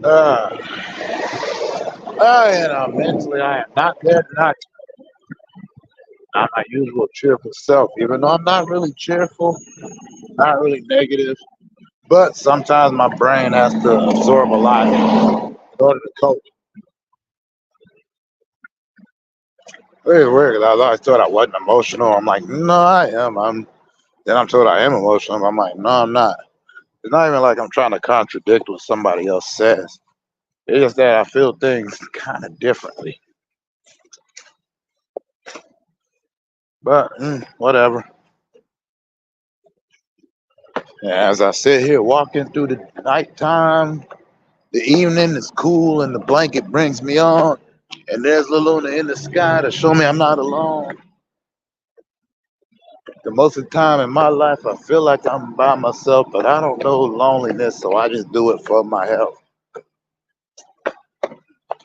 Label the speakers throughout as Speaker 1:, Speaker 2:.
Speaker 1: Uh, mentally, I am not there tonight. I'm my usual cheerful self, even though I'm not really cheerful, not really negative. But sometimes my brain has to absorb a lot in order to cope. It's weird 'cause I always thought I wasn't emotional. I'm like, no, I am. Then I'm told I am emotional. I'm like, no, I'm not. It's not even like I'm trying to contradict what somebody else says. It's just that I feel things kind of differently. But whatever. As I sit here walking through the nighttime, the evening is cool and the blanket brings me on. And there's La Luna in the sky to show me I'm not alone. The most of the time in my life, I feel like I'm by myself, but I don't know loneliness, so I just do it for my health.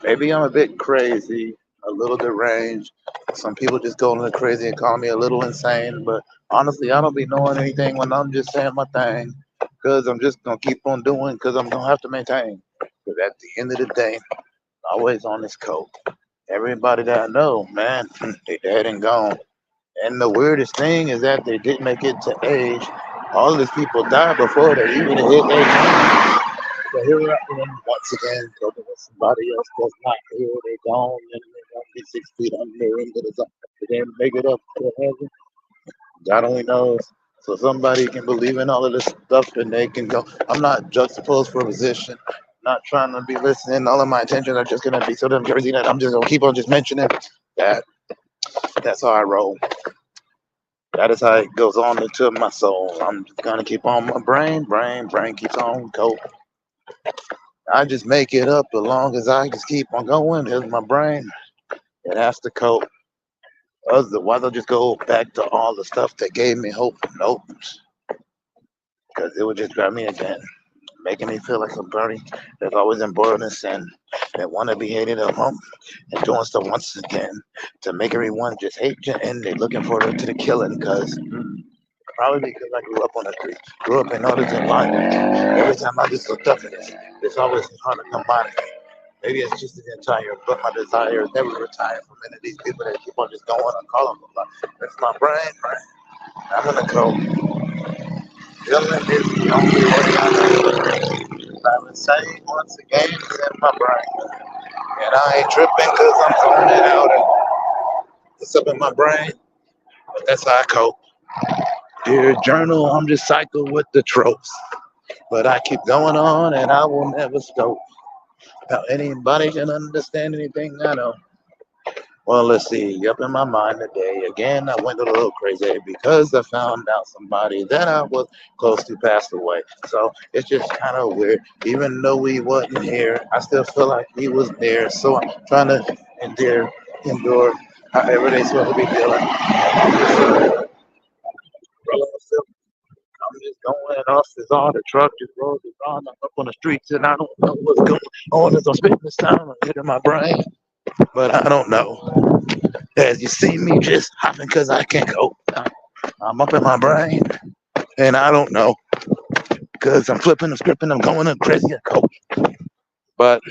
Speaker 1: Maybe I'm a bit crazy, a little deranged. Some people just go a little crazy and call me a little insane, but honestly, I don't be knowing anything when I'm just saying my thing, because I'm just going to keep on doing, because I'm going to have to maintain. Because at the end of the day, always on this coat. Everybody that I know, man, they dead and gone. And the weirdest thing is that they didn't make it to age. All of these people died before they even hit age. So here I am once again talking with somebody else that's not here. They gone and they won't be 6 feet under into the sun. They didn't make it up to heaven. God only knows. So somebody can believe in all of this stuff and they can go. I'm not juxtaposed for a position. I'm not trying to be listening. All of my attention are just gonna be so damn crazy that I'm just gonna keep on just mentioning that. That's how I roll. That is how it goes on into my soul. I'm just gonna keep on my brain keeps on going. I just make it up as long as I just keep on going. Here's my brain. It has to cope. Otherwise, I'll just go back to all the stuff that gave me hope. Nope. Because it would just grab me again, making me feel like somebody that's always in boldness and that want to be hated at home and doing stuff once again to make everyone just hate you and they're looking forward to the killing because probably because I grew up on the street, grew up in Northern environment. Every time I just looked up at this, it's always trying to come out of me. Maybe it's just the entire, but my desire is never retire from any of these people that keep on just going and calling them. That's my brain. I'm gonna go. Feeling is the only way I know. I would say once again, it's in my brain. And I ain't tripping because I'm throwing it out and it's up in my brain. But that's how I cope. Dear journal, I'm just cycled with the tropes. But I keep going on and I will never stop. Now anybody can understand anything I know. Well, let's see. Up in my mind today, again, I went a little crazy because I found out somebody that I was close to passed away. So it's just kind of weird. Even though we wasn't here, I still feel like he was there. So I'm trying to endure however they supposed to be feeling. I'm just going off as all the truck just rolls around. I'm up on the streets and I don't know what's going on as I'm spending this time. I'm hitting my brain, but I don't know. As you see me just hopping because I can't go. I'm up in my brain and I don't know because I'm flipping the script and I'm going to crazy coach. But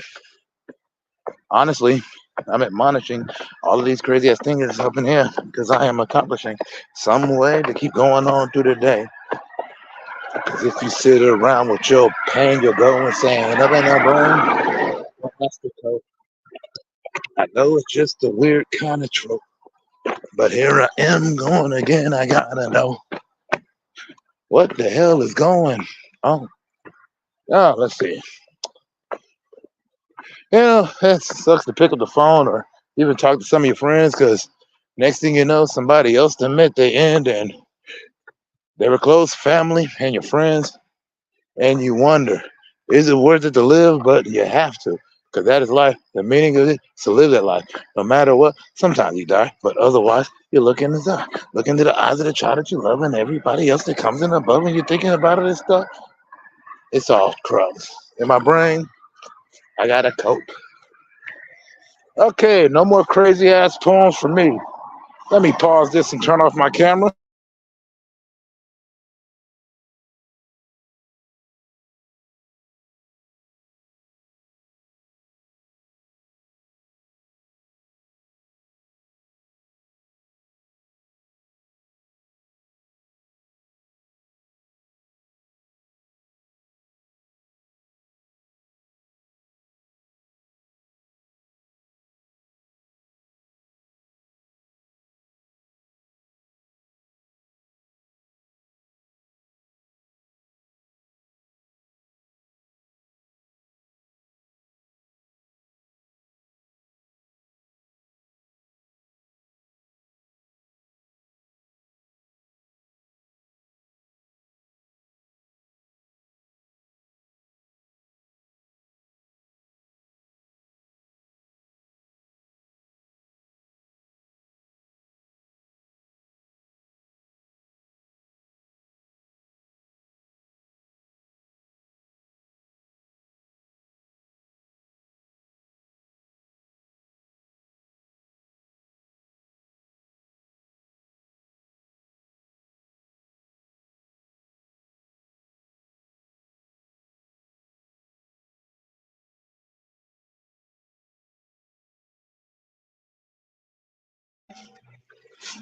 Speaker 1: honestly, I'm admonishing all of these crazy ass things up in here because I am accomplishing some way to keep going on through the day. Because if you sit around with your pain, you'll go insane. Up in that brain, that's the code. I know it's just a weird kind of trope, but here I am going again. I gotta know what the hell is going on. Oh, let's see. It sucks to pick up the phone or even talk to some of your friends because next thing you know, somebody else to admit they end and they were close family and your friends, and you wonder, is it worth it to live? But you have to because that is life. The meaning of it is to live that life. No matter what, sometimes you die, but otherwise, you look in the eye, look into the eyes of the child that you love and everybody else that comes in above and you're thinking about it and stuff. It's all crumbs. In my brain, I got to cope. Okay, no more crazy ass poems for me. Let me pause this and turn off my camera.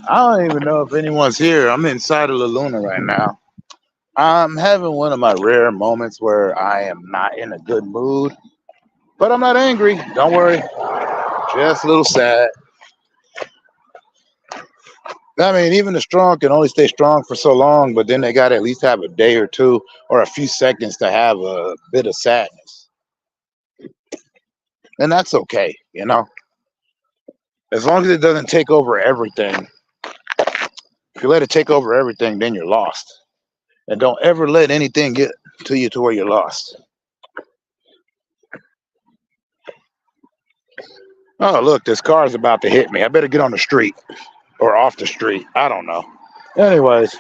Speaker 1: I don't even know if anyone's here. I'm inside of La Luna right now. I'm having one of my rare moments where I am not in a good mood, but I'm not angry. Don't worry. Just a little sad. I mean, even the strong can only stay strong for so long, but then they got to at least have a day or two or a few seconds to have a bit of sadness. And that's okay, you know? As long as it doesn't take over everything. If you let it take over everything, then you're lost. And don't ever let anything get to you to where you're lost. Oh, look, this car is about to hit me. I better get on the street or off the street. I don't know. Anyways.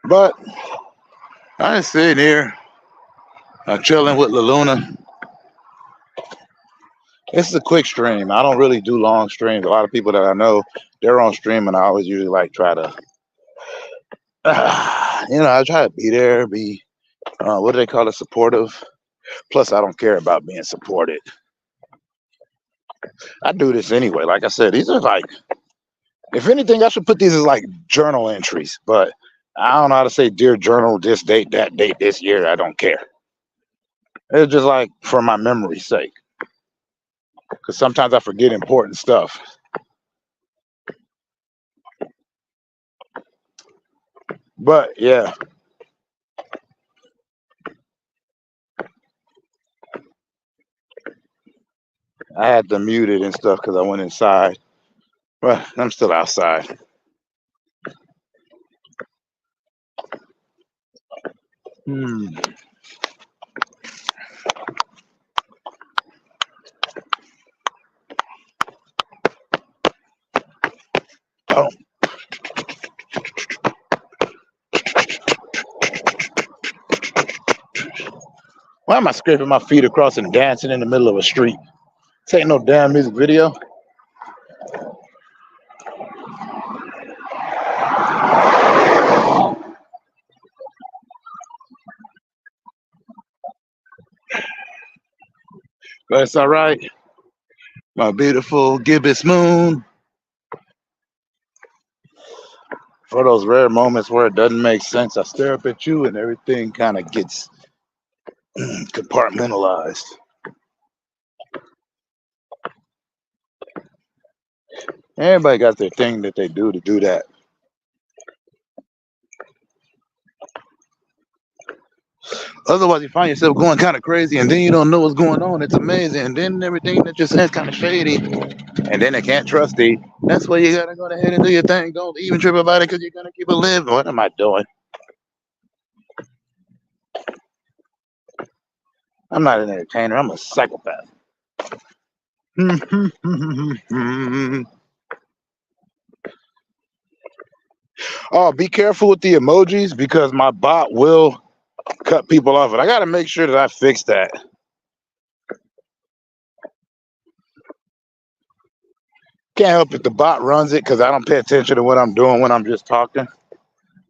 Speaker 1: But I'm just sitting here chilling with La Luna. This is a quick stream. I don't really do long streams. A lot of people that I know, they're on stream, and I always usually like try to, I try to be there, be, what do they call it, supportive. Plus, I don't care about being supported. I do this anyway. Like I said, these are like, if anything, I should put these as like journal entries, but I don't know how to say, dear journal, this date, that date, this year. I don't care. It's just like for my memory's sake. Because sometimes I forget important stuff. But yeah. I had to mute it and stuff because I went inside. But I'm still outside. Oh. Why am I scraping my feet across and dancing in the middle of a street? This ain't no damn music video. But it's all right. My beautiful gibbous moon. For those rare moments where it doesn't make sense, I stare up at you and everything kind of gets compartmentalized. Everybody got their thing that they do to do that. Otherwise, you find yourself going kind of crazy, and then you don't know what's going on. It's amazing, and then everything that you said kind of shady, and then they can't trust you. That's why you gotta go ahead and do your thing. Don't even trip about it because you're gonna keep it living. What am I doing? I'm not an entertainer. I'm a psychopath. Oh, be careful with the emojis because my bot will cut people off, and I gotta make sure that I fix that. Can't help it. The bot runs it because I don't pay attention to what I'm doing when I'm just talking.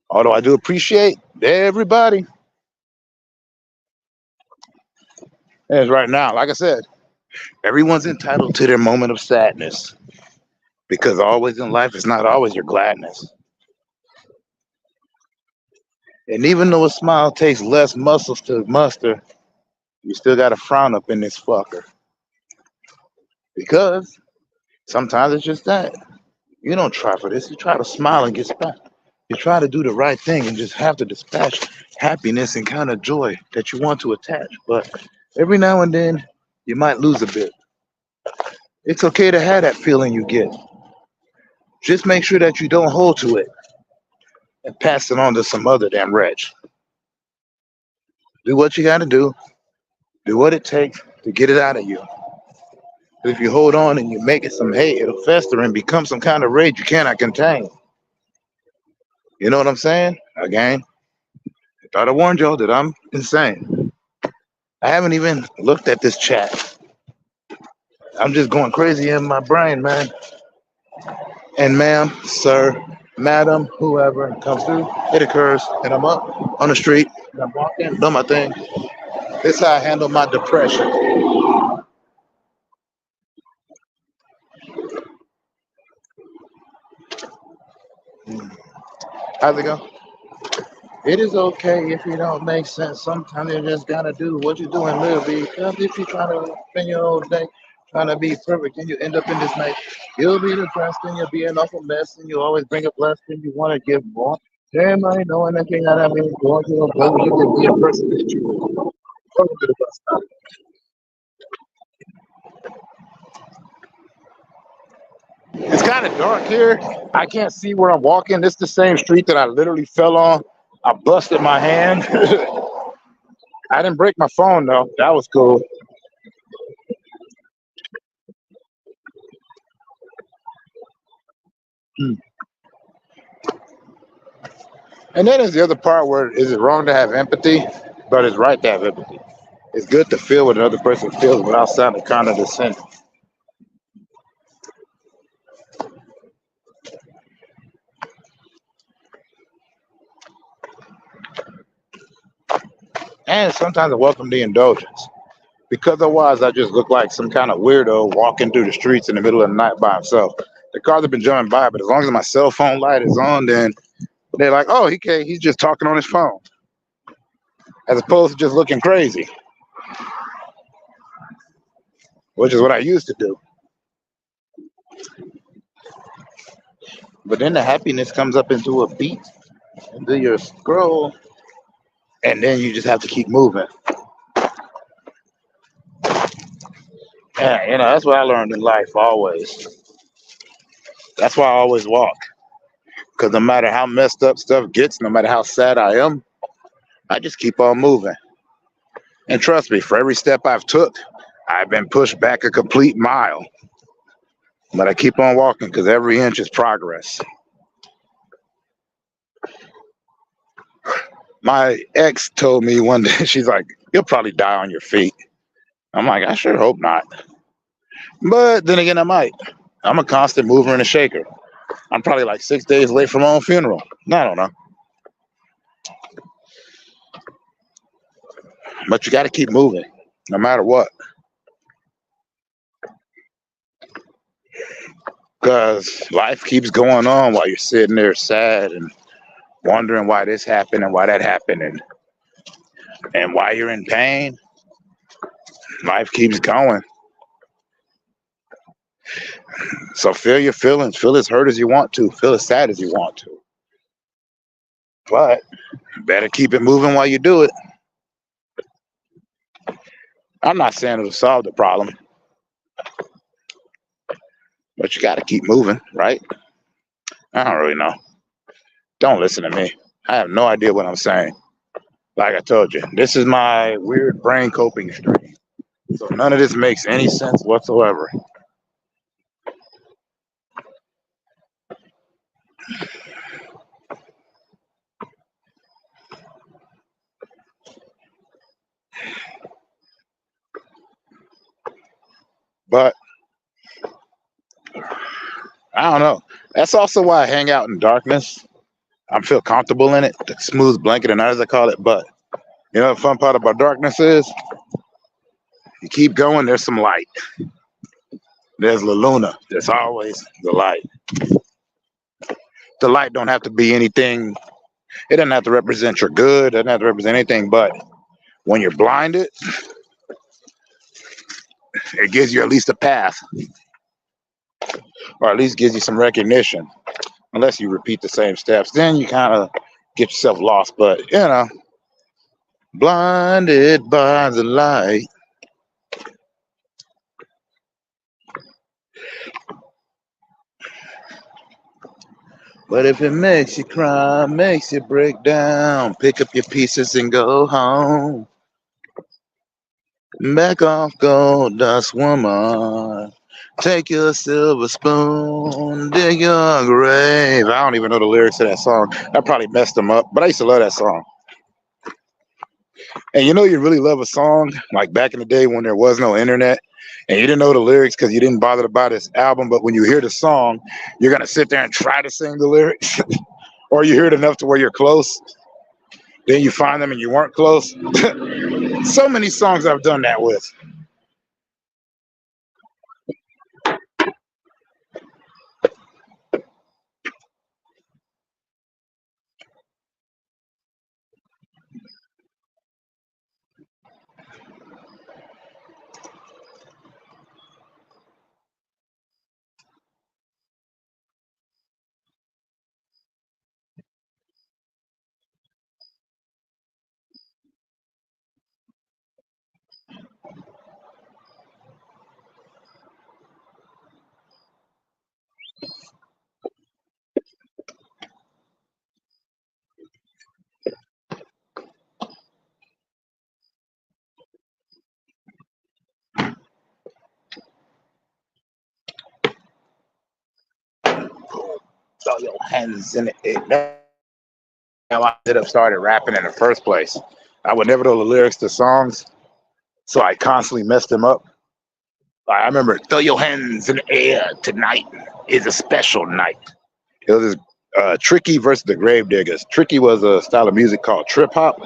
Speaker 1: Although I do appreciate everybody. As right now, like I said, everyone's entitled to their moment of sadness because always in life it's not always your gladness. And even though a smile takes less muscles to muster, you still got a frown up in this fucker. Because sometimes it's just that. You don't try for this. You try to smile and get spanked. You try to do the right thing and just have to dispatch happiness and kind of joy that you want to attach. But every now and then, you might lose a bit. It's okay to have that feeling you get. Just make sure that you don't hold to it and pass it on to some other damn wretch. Do what you got to do. Do what it takes to get it out of you. If you hold on and you make it some hate, it'll fester and become some kind of rage you cannot contain. You know what I'm saying? Again, I thought I warned y'all that I'm insane. I haven't even looked at this chat. I'm just going crazy in my brain, man. And ma'am, sir, madam, whoever comes through, it occurs, and I'm up on the street, and I'm walking, doing my thing. This is how I handle my depression. How's it go? It is okay if you don't make sense. Sometimes you just gotta do what you do and live. Because if you're trying to spend your whole day trying to be perfect and you end up in this night, you'll be depressed and you'll be an awful mess and you always bring up less and you want to give more. Everybody knowing that thing that I mean, going to a goal, you can be a person that you are. Welcome to the bus stop. It's kind of dark here. I can't see where I'm walking. It's the same street that I literally fell on. I busted my hand. I didn't break my phone though. That was cool. Hmm. And then there's the other part where is it wrong to have empathy, but it's right to have empathy. It's good to feel what another person feels without sounding condescending. And sometimes I welcome the indulgence. Because otherwise I just look like some kind of weirdo walking through the streets in the middle of the night by himself. The cars have been jumping by, but as long as my cell phone light is on, then they're like, oh, he's just talking on his phone. As opposed to just looking crazy, which is what I used to do. But then the happiness comes up into a beat, and then you scroll, and then you just have to keep moving. And that's what I learned in life always. That's why I always walk. Because no matter how messed up stuff gets, no matter how sad I am, I just keep on moving. And trust me, for every step I've took, I've been pushed back a complete mile. But I keep on walking because every inch is progress. My ex told me one day, she's like, you'll probably die on your feet. I'm like, I sure hope not. But then again, I might. I'm a constant mover and a shaker. I'm probably like 6 days late from my own funeral. I don't know. But you got to keep moving, no matter what. Because life keeps going on while you're sitting there sad and wondering why this happened and why that happened and why you're in pain. Life keeps going. So feel your feelings. Feel as hurt as you want to. Feel as sad as you want to. But better keep it moving while you do it. I'm not saying it'll solve the problem, but you got to keep moving, right? I don't really know. Don't listen to me. I have no idea what I'm saying. Like I told you, this is my weird brain coping stream. So none of this makes any sense whatsoever. But I don't know. That's also why I hang out in darkness. I feel comfortable in it, the smooth blanket, and as I call it. But you know, the fun part about darkness is you keep going. There's some light. There's La Luna. There's always the light. The light don't have to be anything. It doesn't have to represent your good. It doesn't have to represent anything. But when you're blinded, it gives you at least a path, or at least gives you some recognition. Unless you repeat the same steps, then you kind of get yourself lost. But blinded by the light. But if it makes you cry, makes you break down, pick up your pieces and go home. Back off, gold dust woman. Take your silver spoon, dig your grave. I don't even know the lyrics to that song. I probably messed them up, but I used to love that song. And you really love a song like back in the day when there was no internet
Speaker 2: and you didn't know the lyrics because you didn't bother to buy this album, but when you hear the song, you're gonna sit there and try to sing the lyrics, or you hear it enough to where you're close, then you find them and you weren't close. So many songs I've done that with. Throw your hands in it. How I ended up started rapping in the first place. I would never know the lyrics to songs, so I constantly messed them up. I remember, throw your hands in the air, tonight is a special night. It was this, Tricky versus the Gravediggers. Tricky was a style of music called trip hop,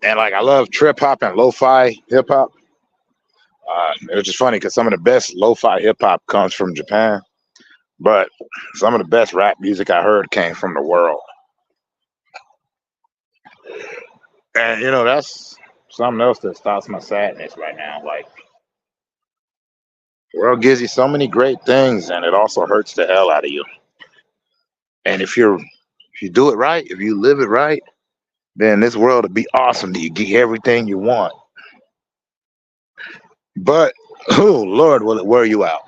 Speaker 2: and like I love trip hop and lo-fi hip hop. It was just funny because some of the best lo-fi hip hop comes from Japan, but some of the best rap music I heard came from the world. And you know, that's something else that stops my sadness right now. Like, the world gives you so many great things, and it also hurts the hell out of you. And if you do it right, if you live it right, then this world would be awesome. You get everything you want. But oh Lord, will it wear you out?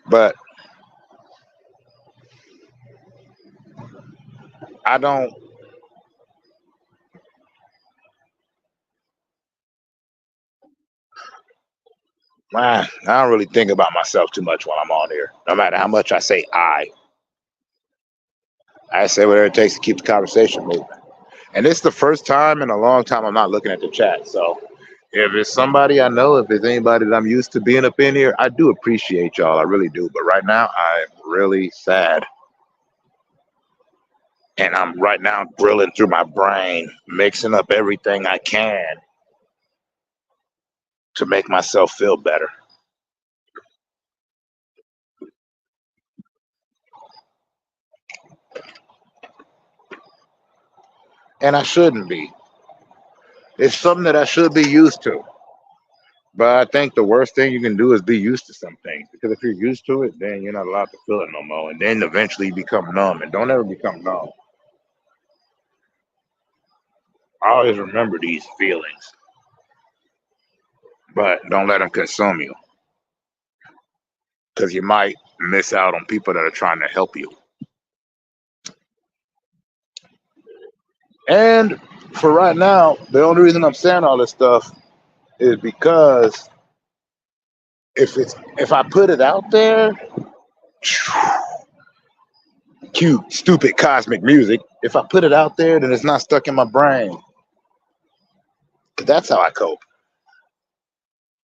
Speaker 2: But I don't. Man, I don't really think about myself too much when I'm on here. No matter how much I say I say whatever it takes to keep the conversation moving. And it's the first time in a long time I'm not looking at the chat. So if it's somebody I know, if it's anybody that I'm used to being up in here, I do appreciate y'all. I really do. But right now, I'm really sad. And I'm right now drilling through my brain, mixing up everything I can to make myself feel better. And I shouldn't be. It's something that I should be used to. But I think the worst thing you can do is be used to some things. Because if you're used to it, then you're not allowed to feel it no more. And then eventually you become numb. And don't ever become numb. I always remember these feelings, but don't let them consume you. Because you might miss out on people that are trying to help you. And for right now, the only reason I'm saying all this stuff is because if I put it out there, cute, stupid cosmic music. If I put it out there, then it's not stuck in my brain. That's how I cope.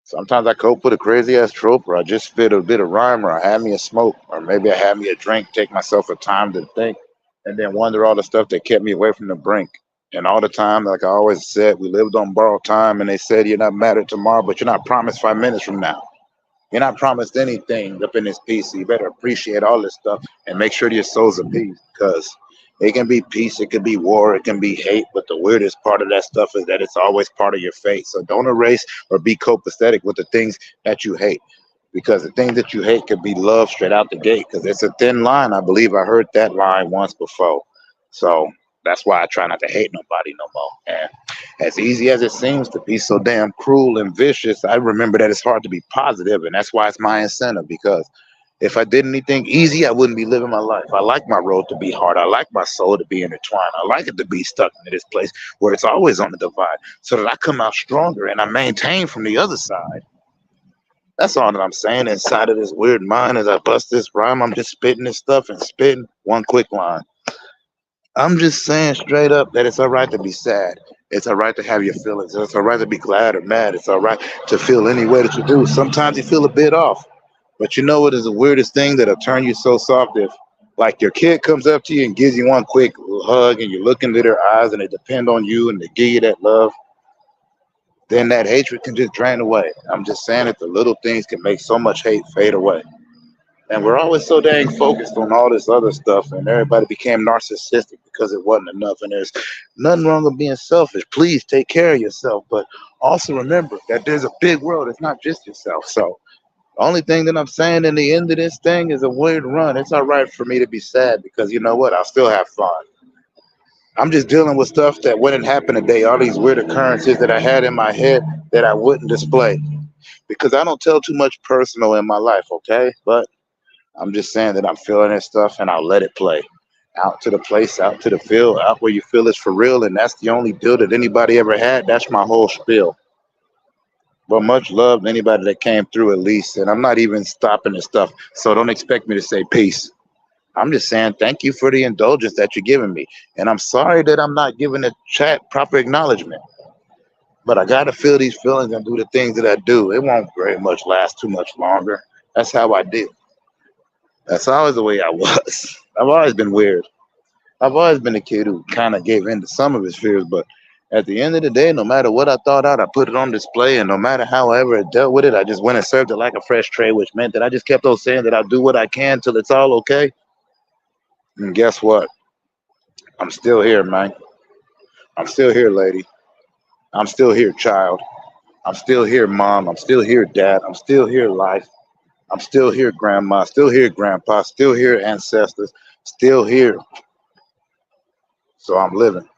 Speaker 2: Sometimes I cope with a crazy ass trope, or I just spit a bit of rhyme, or I have me a smoke, or maybe I have me a drink, take myself a time to think, and then wonder all the stuff that kept me away from the brink. And all the time, like I always said, we lived on borrowed time, and they said you're not mattered tomorrow, but you're not promised 5 minutes from now. You're not promised anything up in this piece. So you better appreciate all this stuff and make sure your soul's at peace, because it can be peace, it can be war, it can be hate. But the weirdest part of that stuff is that it's always part of your fate. So don't erase or be copacetic with the things that you hate, because the things that you hate could be love straight out the gate. Because it's a thin line. I believe I heard that line once before. So that's why I try not to hate nobody no more. And as easy as it seems to be so damn cruel and vicious, I remember that it's hard to be positive, and that's why it's my incentive. Because if I did anything easy, I wouldn't be living my life. I like my road to be hard. I like my soul to be intertwined. I like it to be stuck in this place where it's always on the divide, so that I come out stronger and I maintain from the other side. That's all that I'm saying. Inside of this weird mind, as I bust this rhyme, I'm just spitting this stuff and spitting one quick line. I'm just saying straight up that it's all right to be sad. It's all right to have your feelings. It's all right to be glad or mad. It's all right to feel any way that you do. Sometimes you feel a bit off. But you know what is the weirdest thing that'll turn you so soft if like your kid comes up to you and gives you one quick hug and you look into their eyes and they depend on you and they give you that love, then that hatred can just drain away. I'm just saying that the little things can make so much hate fade away. And we're always so dang focused on all this other stuff, and everybody became narcissistic because it wasn't enough. And there's nothing wrong with being selfish. Please take care of yourself, but also remember that there's a big world. It's not just yourself. So the only thing that I'm saying in the end of this thing is a weird run. It's all right for me to be sad because you know what? I'll still have fun. I'm just dealing with stuff that wouldn't happen today. All these weird occurrences that I had in my head that I wouldn't display because I don't tell too much personal in my life, okay? But I'm just saying that I'm feeling this stuff and I'll let it play. Out to the place, out to the field, out where you feel it's for real. And that's the only deal that anybody ever had. That's my whole spiel. But much love to anybody that came through at least. And I'm not even stopping this stuff. So don't expect me to say peace. I'm just saying thank you for the indulgence that you're giving me. And I'm sorry that I'm not giving the chat proper acknowledgement. But I got to feel these feelings and do the things that I do. It won't very much last too much longer. That's how I deal. That's always the way I was. I've always been weird. I've always been a kid who kind of gave in to some of his fears, but at the end of the day, no matter what I thought out, I put it on display, and no matter how I ever dealt with it, I just went and served it like a fresh tray, which meant that I just kept on saying that I'll do what I can till it's all okay. And guess what? I'm still here, man. I'm still here, lady. I'm still here, child. I'm still here, mom. I'm still here, dad. I'm still here, life. I'm still here, grandma. Still here, grandpa. Still here, ancestors. Still here. So I'm living.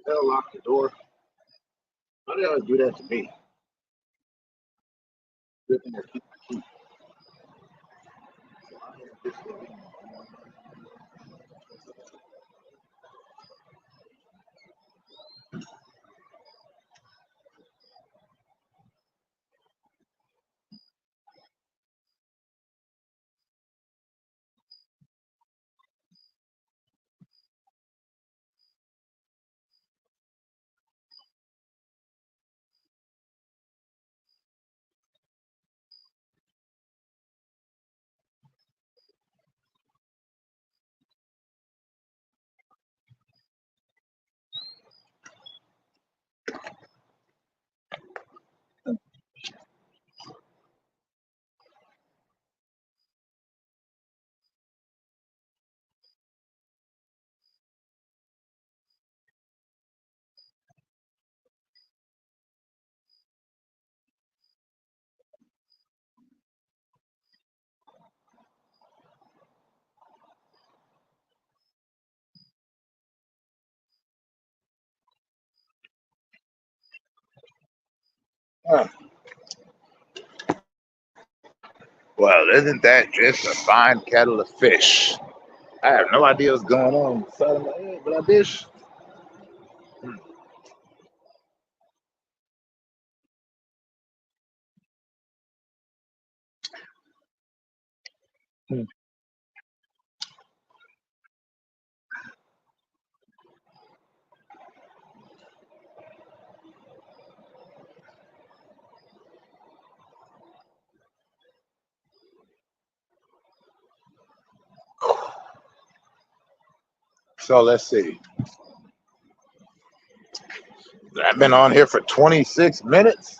Speaker 2: Hell, lock the door. Why do y'all do that to me? Good thing I keep my key. Huh. Well, isn't that just a fine kettle of fish? I have no idea what's going on inside of my head, but I dish. Hmm. So let's see. I've been on here for 26 minutes.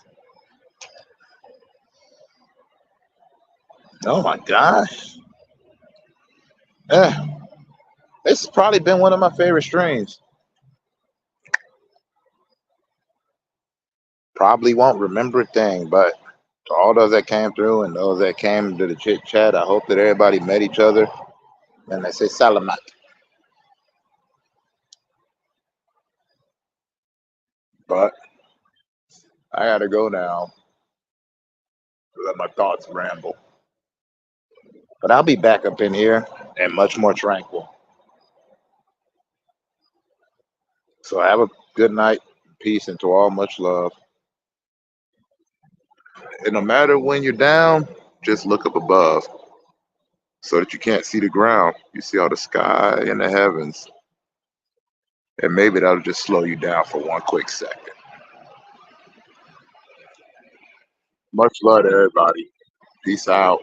Speaker 2: Oh my gosh. Yeah, this has probably been one of my favorite streams. Probably won't remember a thing, but to all those that came through and those that came to the chit chat, I hope that everybody met each other. And they say salamat. But I gotta go now. Let my thoughts ramble. But I'll be back up in here and much more tranquil. So have a good night, peace, and to all much love. And no matter when you're down, just look up above so that you can't see the ground. You see all the sky and the heavens. And maybe that'll just slow you down for one quick second. Much love to everybody. Peace out.